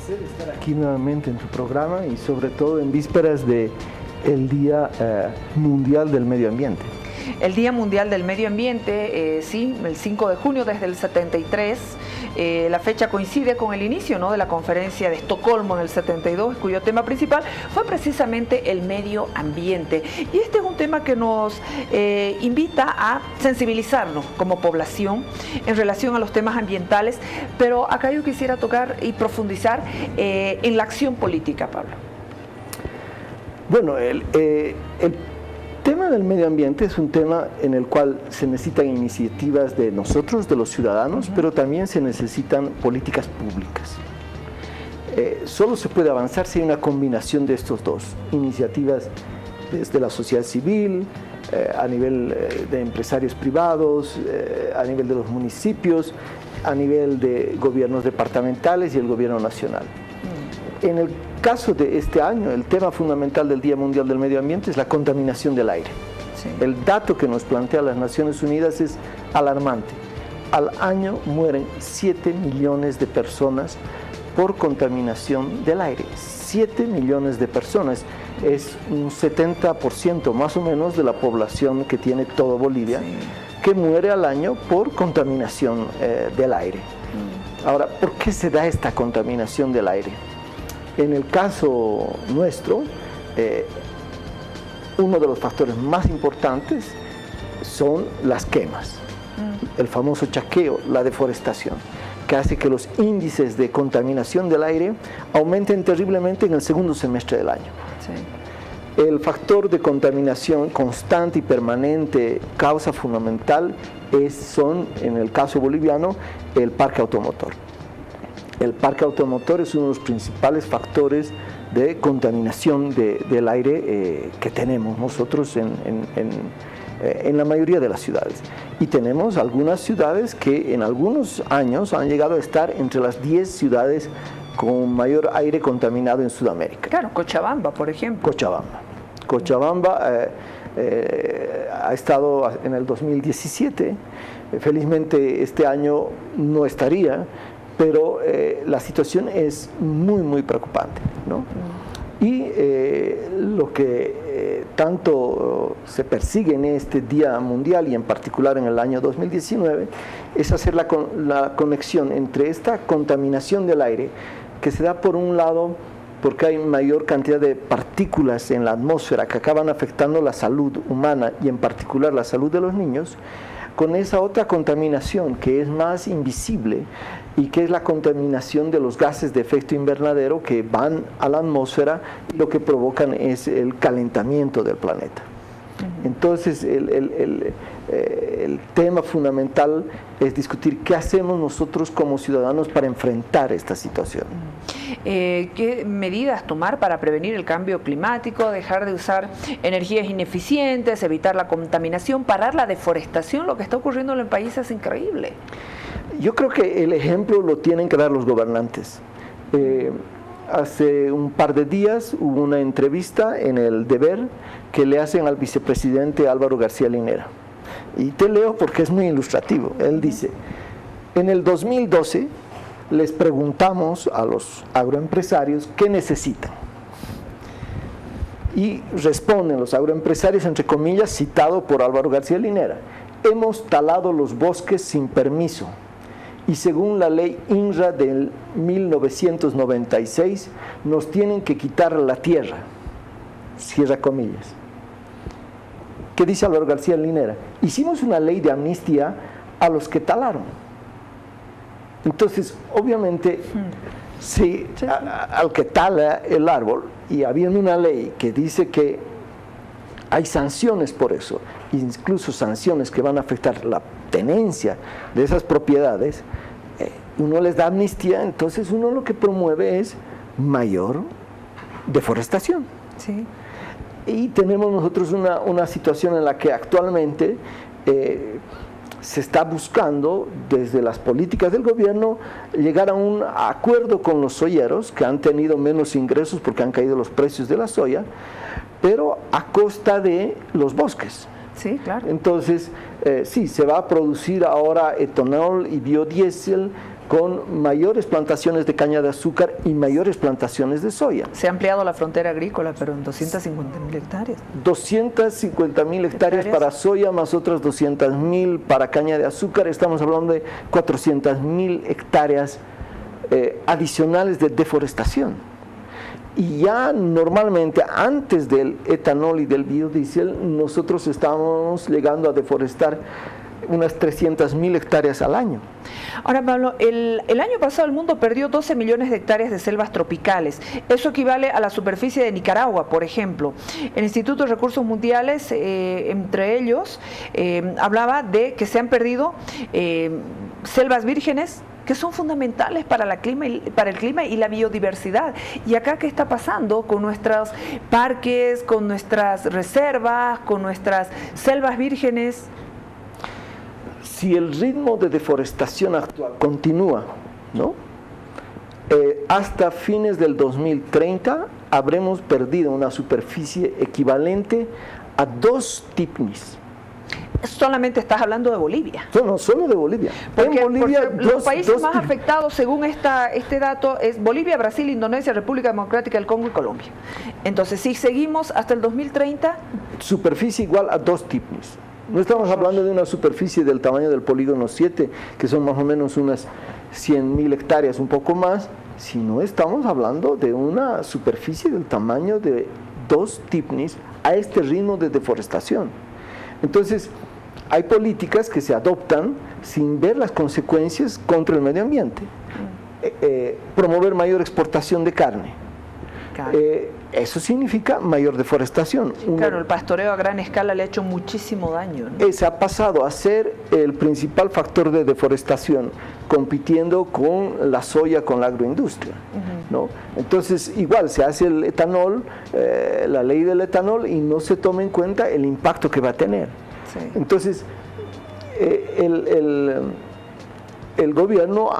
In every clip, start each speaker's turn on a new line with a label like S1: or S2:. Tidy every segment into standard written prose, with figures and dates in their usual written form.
S1: placer estar aquí nuevamente en tu programa y sobre todo en vísperas del Día Mundial del Medio Ambiente.
S2: El Día Mundial del Medio Ambiente, sí, el 5 de junio desde el 73, la fecha coincide con el inicio, ¿no?, de la conferencia de Estocolmo en el 72, cuyo tema principal fue precisamente el medio ambiente. Y este es un tema que nos invita a sensibilizarnos como población en relación a los temas ambientales, pero acá yo quisiera tocar y profundizar en la acción política, Pablo.
S1: Bueno, el tema del medio ambiente es un tema en el cual se necesitan iniciativas de nosotros, de los ciudadanos, pero también se necesitan políticas públicas. Solo se puede avanzar si hay una combinación de estos dos, iniciativas desde la sociedad civil, a nivel de empresarios privados, a nivel de los municipios, a nivel de gobiernos departamentales y el gobierno nacional. En el caso de este año, el tema fundamental del Día Mundial del Medio Ambiente es la contaminación del aire. Sí. El dato que nos plantea las Naciones Unidas es alarmante. Al año mueren 7 millones de personas por contaminación del aire. 7 millones de personas. Es un 70% más o menos de la población que tiene toda Bolivia, sí, que muere al año por contaminación del aire. Ahora, ¿por qué se da esta contaminación del aire? En el caso nuestro, uno de los factores más importantes son las quemas, el famoso chaqueo, la deforestación, que hace que los índices de contaminación del aire aumenten terriblemente en el segundo semestre del año. Sí. El factor de contaminación constante y permanente, causa fundamental, son, en el caso boliviano, el parque automotor. El parque automotor es uno de los principales factores de contaminación del aire que tenemos nosotros en la mayoría de las ciudades. Y tenemos algunas ciudades que en algunos años han llegado a estar entre las 10 ciudades con mayor aire contaminado en Sudamérica.
S2: Claro, Cochabamba, por ejemplo.
S1: Cochabamba ha estado en el 2017, felizmente este año no estaría, pero la situación es muy, muy preocupante, ¿no? Y lo que tanto se persigue en este Día Mundial y en particular en el año 2019 es hacer la conexión entre esta contaminación del aire que se da por un lado porque hay mayor cantidad de partículas en la atmósfera que acaban afectando la salud humana y en particular la salud de los niños, con esa otra contaminación que es más invisible y que es la contaminación de los gases de efecto invernadero que van a la atmósfera y lo que provocan es el calentamiento del planeta. Entonces el tema fundamental es discutir qué hacemos nosotros como ciudadanos para enfrentar esta situación.
S2: ¿Qué medidas tomar para prevenir el cambio climático, dejar de usar energías ineficientes, evitar la contaminación, parar la deforestación? Lo que está ocurriendo en el país es increíble.
S1: Yo creo que el ejemplo lo tienen que dar los gobernantes. Hace un par de días hubo una entrevista en El Deber que le hacen al vicepresidente Álvaro García Linera. Y te leo porque es muy ilustrativo. Él dice, en el 2012 les preguntamos a los agroempresarios qué necesitan. Y responden los agroempresarios, entre comillas, citado por Álvaro García Linera, hemos talado los bosques sin permiso. Y según la ley INRA del 1996, nos tienen que quitar la tierra, cierra comillas. ¿Qué dice Álvaro García Linera? Hicimos una ley de amnistía a los que talaron. Entonces, obviamente, si al que tala el árbol, y habiendo una ley que dice que hay sanciones por eso, incluso sanciones que van a afectar la tenencia de esas propiedades, uno les da amnistía, entonces uno lo que promueve es mayor deforestación.
S2: Sí.
S1: Y tenemos nosotros una situación en la que actualmente se está buscando desde las políticas del gobierno llegar a un acuerdo con los soyeros que han tenido menos ingresos porque han caído los precios de la soya, pero a costa de los bosques.
S2: Sí, claro.
S1: Entonces, sí, se va a producir ahora etanol y biodiesel, con mayores plantaciones de caña de azúcar y mayores plantaciones de soya.
S2: Se ha ampliado la frontera agrícola, pero en 250.000 hectáreas.
S1: 250.000 hectáreas para soya, más otras 200.000 para caña de azúcar. Estamos hablando de 400.000 hectáreas adicionales de deforestación. Y ya normalmente antes del etanol y del biodiesel, nosotros estábamos llegando a deforestar unas 300.000 hectáreas al año.
S2: Ahora, Pablo, el año pasado el mundo perdió 12 millones de hectáreas de selvas tropicales. Eso equivale a la superficie de Nicaragua, por ejemplo. El Instituto de Recursos Mundiales, entre ellos, hablaba de que se han perdido selvas vírgenes que son fundamentales para el clima y la biodiversidad. ¿Y acá qué está pasando con nuestros parques, con nuestras reservas, con nuestras selvas vírgenes?
S1: Si el ritmo de deforestación actual continúa, ¿no? Hasta fines del 2030 habremos perdido una superficie equivalente a 2 tipnis.
S2: Solamente estás hablando de Bolivia.
S1: No, solo de Bolivia.
S2: Porque los países más afectados, según este dato, es Bolivia, Brasil, Indonesia, República Democrática del Congo y Colombia. Entonces, si seguimos hasta el 2030...
S1: Superficie igual a 2 tipnis. No estamos hablando de una superficie del tamaño del polígono 7, que son más o menos unas 100.000 hectáreas, un poco más, sino estamos hablando de una superficie del tamaño de 2 tipnis a este ritmo de deforestación. Entonces, hay políticas que se adoptan sin ver las consecuencias contra el medio ambiente. Promover mayor exportación de carne. Eso significa mayor deforestación.
S2: Claro, el pastoreo a gran escala le ha hecho muchísimo daño, ¿no?
S1: Se ha pasado a ser el principal factor de deforestación, compitiendo con la soya, con la agroindustria, ¿no? Entonces, igual se hace el etanol, la ley del etanol, y no se toma en cuenta el impacto que va a tener. Sí. Entonces, el gobierno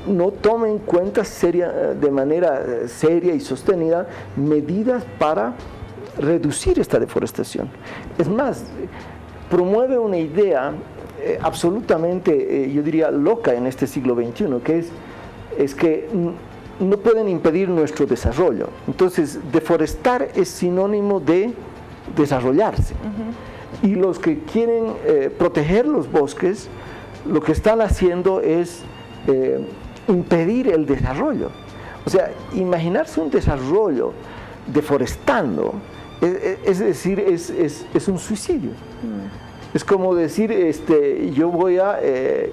S1: no toma en cuenta de manera seria y sostenida medidas para reducir esta deforestación. Es más, promueve una idea absolutamente, yo diría, loca en este siglo XXI, que es que no pueden impedir nuestro desarrollo. Entonces, deforestar es sinónimo de desarrollarse. Y los que quieren proteger los bosques, lo que están haciendo es impedir el desarrollo. O sea, imaginarse un desarrollo deforestando, es decir, es un suicidio. Es como decir, yo voy a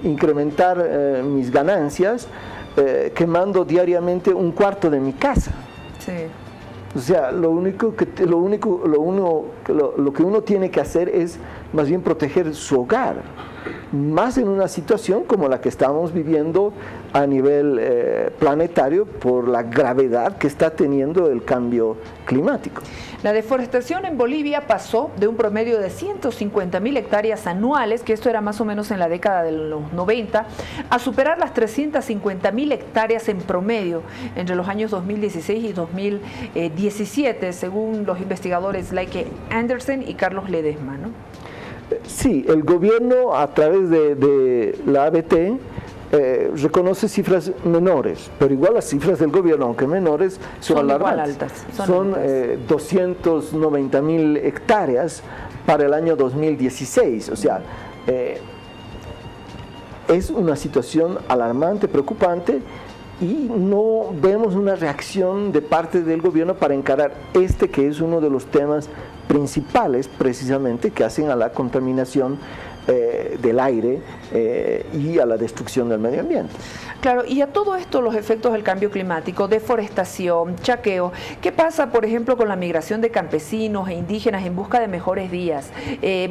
S1: incrementar mis ganancias quemando diariamente un cuarto de mi casa. Sí. O sea, lo que uno tiene que hacer es más bien proteger su hogar, más en una situación como la que estamos viviendo a nivel planetario por la gravedad que está teniendo el cambio climático.
S2: La deforestación en Bolivia pasó de un promedio de 150.000 hectáreas anuales, que esto era más o menos en la década de los 90, a superar las 350.000 hectáreas en promedio entre los años 2016 y 2017, según los investigadores Laike Andersen y Carlos Ledesma, ¿no?
S1: Sí, el gobierno a través de la ABT reconoce cifras menores, pero igual las cifras del gobierno, aunque menores, son alarmantes. Son 290.000 hectáreas para el año 2016, o sea, es una situación alarmante, preocupante, y no vemos una reacción de parte del gobierno para encarar que es uno de los temas principales precisamente que hacen a la contaminación del aire y a la destrucción del medio ambiente.
S2: Claro, y a todo esto los efectos del cambio climático, deforestación, chaqueo, ¿qué pasa, por ejemplo, con la migración de campesinos e indígenas en busca de mejores días?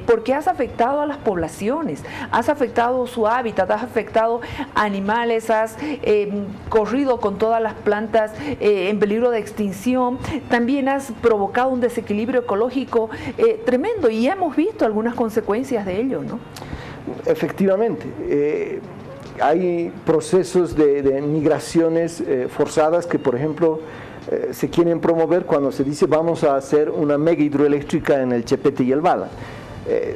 S2: ¿Por qué has afectado a las poblaciones? ¿Has afectado su hábitat? ¿Has afectado animales? ¿Has corrido con todas las plantas en peligro de extinción? También has provocado un desequilibrio ecológico tremendo y ya hemos visto algunas consecuencias de ello, ¿no?
S1: Efectivamente. Hay procesos de migraciones forzadas que, por ejemplo, se quieren promover cuando se dice vamos a hacer una mega hidroeléctrica en el Chepete y el Bala.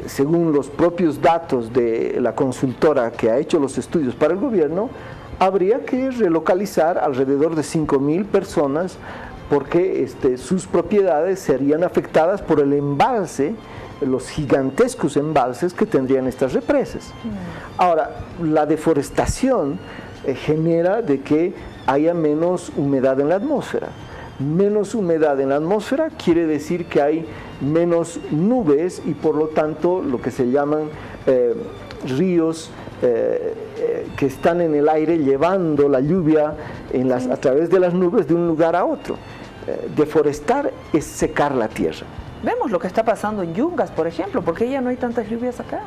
S1: Según los propios datos de la consultora que ha hecho los estudios para el gobierno, habría que relocalizar alrededor de 5.000 personas porque sus propiedades serían afectadas por el embalse, los gigantescos embalses que tendrían estas represas. Ahora, la deforestación genera de que haya menos humedad en la atmósfera. Menos humedad en la atmósfera quiere decir que hay menos nubes y por lo tanto lo que se llaman ríos que están en el aire llevando la lluvia a través de las nubes de un lugar a otro. Deforestar es secar la tierra.
S2: Vemos lo que está pasando en Yungas, por ejemplo, porque ya no hay tantas lluvias acá.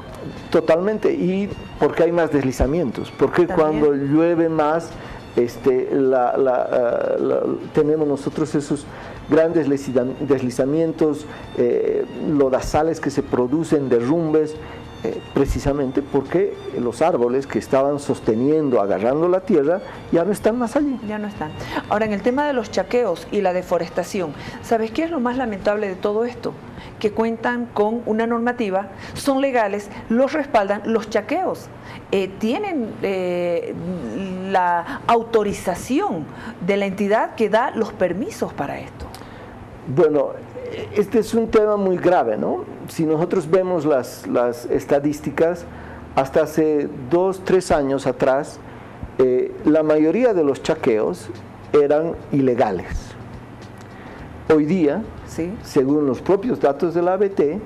S1: Totalmente, y porque hay más deslizamientos, porque
S2: también,
S1: cuando llueve más, tenemos nosotros esos grandes deslizamientos, lodazales que se producen, derrumbes, precisamente porque los árboles que estaban sosteniendo, agarrando la tierra, ya no están más allí.
S2: Ya no están. Ahora, en el tema de los chaqueos y la deforestación, ¿sabes qué es lo más lamentable de todo esto? Que cuentan con una normativa, son legales, los respaldan, los chaqueos tienen la autorización de la entidad que da los permisos para esto.
S1: Bueno, este es un tema muy grave, ¿no? Si nosotros vemos las estadísticas, hasta hace 2-3 años atrás, la mayoría de los chaqueos eran ilegales. Hoy día,
S2: ¿sí?,
S1: según los propios datos de la ABT,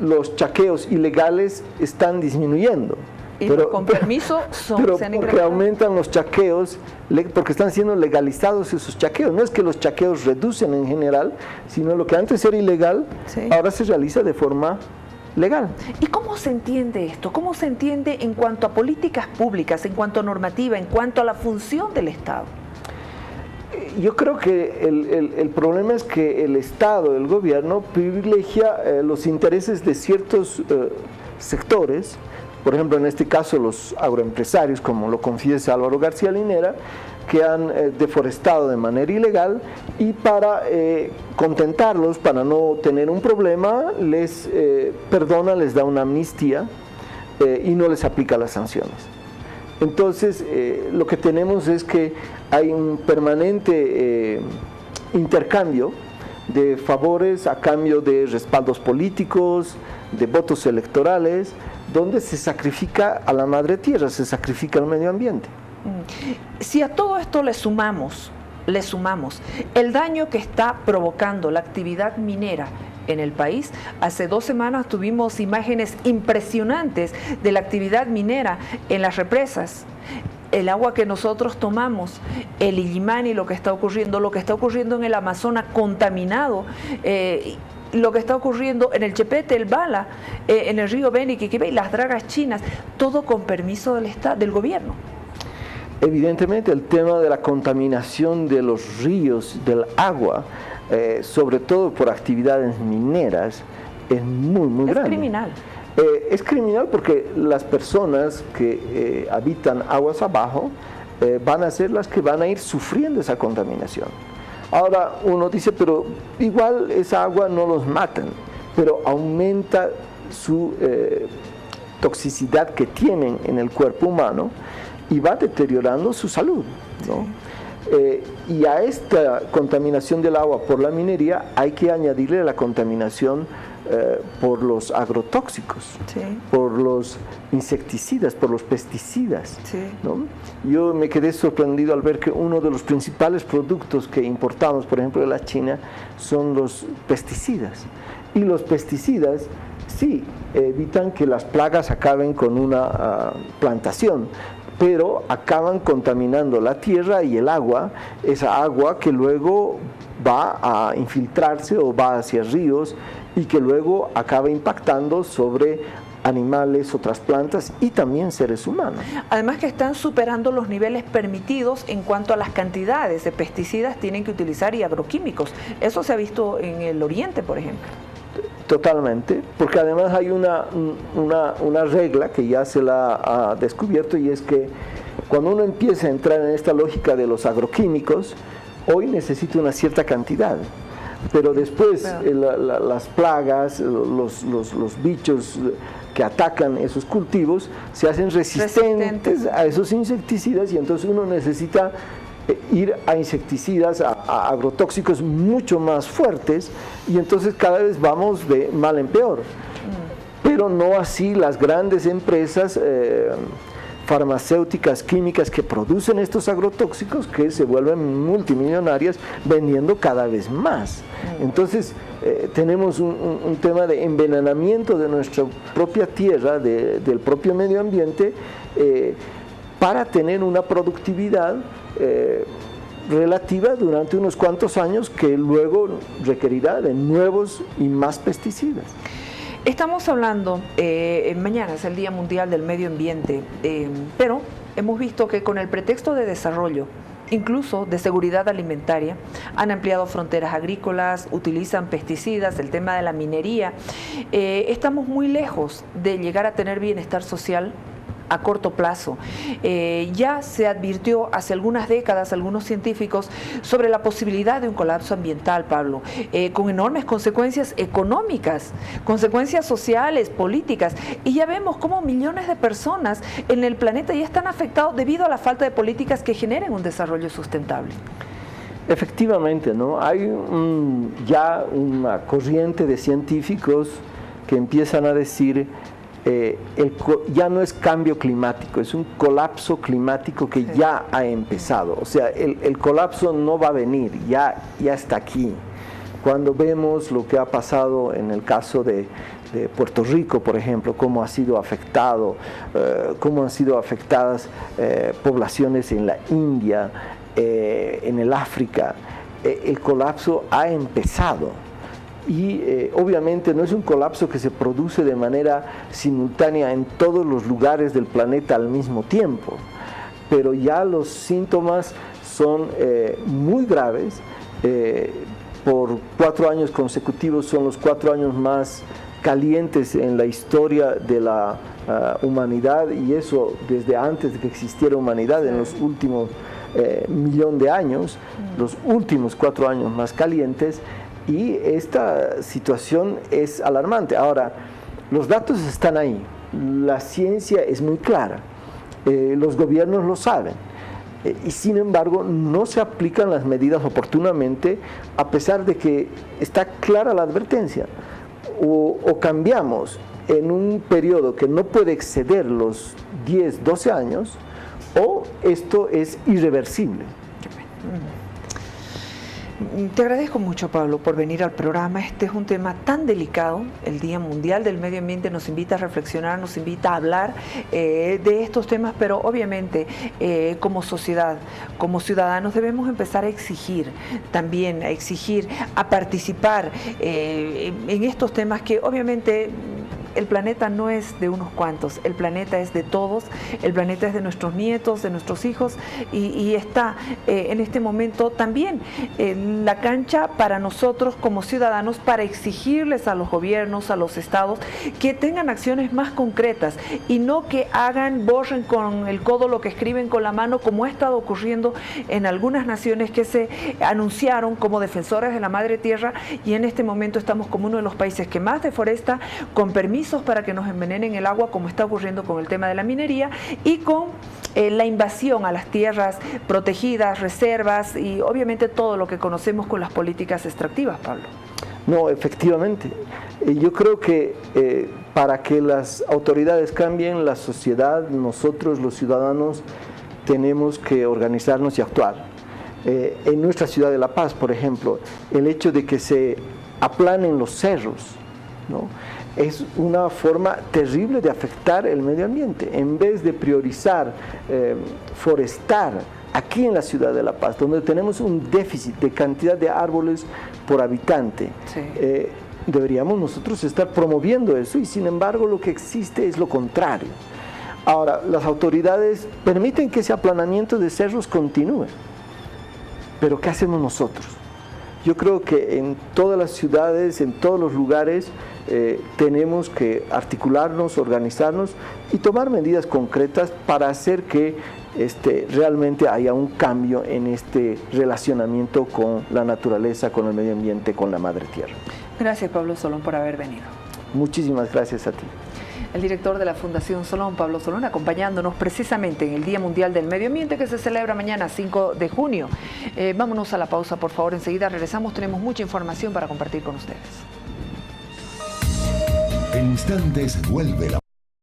S1: los chaqueos ilegales están disminuyendo.
S2: Y con permiso
S1: pero porque aumentan los chaqueos, porque están siendo legalizados esos chaqueos. No es que los chaqueos reducen en general, sino lo que antes era ilegal, sí, ahora se realiza de forma legal.
S2: ¿Y cómo se entiende esto? ¿Cómo se entiende en cuanto a políticas públicas, en cuanto a normativa, en cuanto a la función del Estado?
S1: Yo creo que el problema es que el Estado, el gobierno, privilegia los intereses de ciertos sectores. Por ejemplo, en este caso los agroempresarios, como lo confiesa Álvaro García Linera, que han deforestado de manera ilegal, y para contentarlos, para no tener un problema, les perdona, les da una amnistía y no les aplica las sanciones. Entonces, lo que tenemos es que hay un permanente intercambio de favores a cambio de respaldos políticos, de votos electorales, donde se sacrifica a la madre tierra, se sacrifica al medio ambiente.
S2: Si a todo esto le sumamos el daño que está provocando la actividad minera en el país, hace 2 semanas tuvimos imágenes impresionantes de la actividad minera en las represas, el agua que nosotros tomamos, el Illimani, lo que está ocurriendo en el Amazonas contaminado, lo que está ocurriendo en el Chepete, el Bala, en el río Beni, Quiquibé, las dragas chinas, todo con permiso del gobierno.
S1: Evidentemente el tema de la contaminación de los ríos, del agua, sobre todo por actividades mineras, es muy grande.
S2: Es criminal.
S1: Es criminal porque las personas que habitan aguas abajo van a ser las que van a ir sufriendo esa contaminación. Ahora uno dice, pero igual esa agua no los matan, pero aumenta su toxicidad que tienen en el cuerpo humano y va deteriorando su salud, ¿no? Y a esta contaminación del agua por la minería hay que añadirle la contaminación por los agrotóxicos, sí, por los insecticidas, por los pesticidas, sí, ¿no? Yo me quedé sorprendido al ver que uno de los principales productos que importamos, por ejemplo de la China, son los pesticidas. Y los pesticidas sí evitan que las plagas acaben con una plantación, pero acaban contaminando la tierra y el agua, esa agua que luego va a infiltrarse o va hacia ríos y que luego acaba impactando sobre animales, otras plantas y también seres humanos.
S2: Además que están superando los niveles permitidos en cuanto a las cantidades de pesticidas que tienen que utilizar y agroquímicos. Eso se ha visto en el Oriente, por ejemplo.
S1: Totalmente, porque además hay una regla que ya se la ha descubierto, y es que cuando uno empieza a entrar en esta lógica de los agroquímicos, hoy necesita una cierta cantidad, pero después las plagas, los bichos que atacan esos cultivos se hacen resistentes a esos insecticidas, y entonces uno necesita ir a insecticidas, a agrotóxicos mucho más fuertes, y entonces cada vez vamos de mal en peor. Pero no así las grandes empresas farmacéuticas, químicas que producen estos agrotóxicos, que se vuelven multimillonarias vendiendo cada vez más. Entonces tenemos un tema de envenenamiento de nuestra propia tierra, del propio medio ambiente, para tener una productividad relativa durante unos cuantos años, que luego requerirá de nuevos y más pesticidas.
S2: Estamos hablando, mañana es el Día Mundial del Medio Ambiente, pero hemos visto que con el pretexto de desarrollo, incluso de seguridad alimentaria, han ampliado fronteras agrícolas, utilizan pesticidas, el tema de la minería. Estamos muy lejos de llegar a tener bienestar social a corto plazo. Ya se advirtió hace algunas décadas algunos científicos sobre la posibilidad de un colapso ambiental, Pablo, con enormes consecuencias económicas, consecuencias sociales, políticas, y ya vemos cómo millones de personas en el planeta ya están afectados debido a la falta de políticas que generen un desarrollo sustentable.
S1: Efectivamente, ¿no? Hay ya una corriente de científicos que empiezan a decir ya no es cambio climático, es un colapso climático que ya ha empezado. O sea, el colapso no va a venir, ya está aquí. Cuando vemos lo que ha pasado en el caso de Puerto Rico, por ejemplo, cómo ha sido afectado, cómo han sido afectadas poblaciones en la India, en el África, el colapso ha empezado. Y obviamente no es un colapso que se produce de manera simultánea en todos los lugares del planeta al mismo tiempo, pero ya los síntomas son muy graves. Por 4 años consecutivos son los 4 años más calientes en la historia de la humanidad, y eso desde antes de que existiera humanidad, en los últimos 1.000.000 de años, los últimos 4 años más calientes. Y esta situación es alarmante. Ahora, los datos están ahí, la ciencia es muy clara, los gobiernos lo saben, y sin embargo no se aplican las medidas oportunamente, a pesar de que está clara la advertencia. O cambiamos en un periodo que no puede exceder los 10, 12 años, o esto es irreversible.
S2: Te agradezco mucho, Pablo, por venir al programa. Este es un tema tan delicado. El Día Mundial del Medio Ambiente nos invita a reflexionar, nos invita a hablar de estos temas, pero obviamente como sociedad, como ciudadanos, debemos empezar a exigir también, a participar en estos temas que obviamente el planeta no es de unos cuantos, el planeta es de todos, el planeta es de nuestros nietos, de nuestros hijos, y está en este momento también en la cancha para nosotros como ciudadanos, para exigirles a los gobiernos, a los estados, que tengan acciones más concretas y no que borren con el codo lo que escriben con la mano, como ha estado ocurriendo en algunas naciones que se anunciaron como defensores de la madre tierra, y en este momento estamos como uno de los países que más deforesta, con permisos para que nos envenenen el agua, como está ocurriendo con el tema de la minería y con la invasión a las tierras protegidas, reservas y obviamente todo lo que conocemos con las políticas extractivas, Pablo.
S1: No, efectivamente. Yo creo que para que las autoridades cambien, la sociedad, nosotros los ciudadanos, tenemos que organizarnos y actuar. En nuestra ciudad de La Paz, por ejemplo, el hecho de que se aplanen los cerros, ¿no?, es una forma terrible de afectar el medio ambiente. En vez de priorizar forestar aquí en la ciudad de La Paz, donde tenemos un déficit de cantidad de árboles por habitante, sí, deberíamos nosotros estar promoviendo eso, y sin embargo lo que existe es lo contrario. Ahora, las autoridades permiten que ese aplanamiento de cerros continúe, pero ¿qué hacemos nosotros? Yo creo que en todas las ciudades, en todos los lugares, tenemos que articularnos, organizarnos y tomar medidas concretas para hacer que realmente haya un cambio en este relacionamiento con la naturaleza, con el medio ambiente, con la madre tierra.
S2: Gracias, Pablo Solón, por haber venido.
S1: Muchísimas gracias a ti.
S2: El director de la Fundación Solón, Pablo Solón, acompañándonos precisamente en el Día Mundial del Medio Ambiente que se celebra mañana 5 de junio. Vámonos a la pausa, por favor. Enseguida regresamos. Tenemos mucha información para compartir con ustedes.
S3: En instantes vuelve la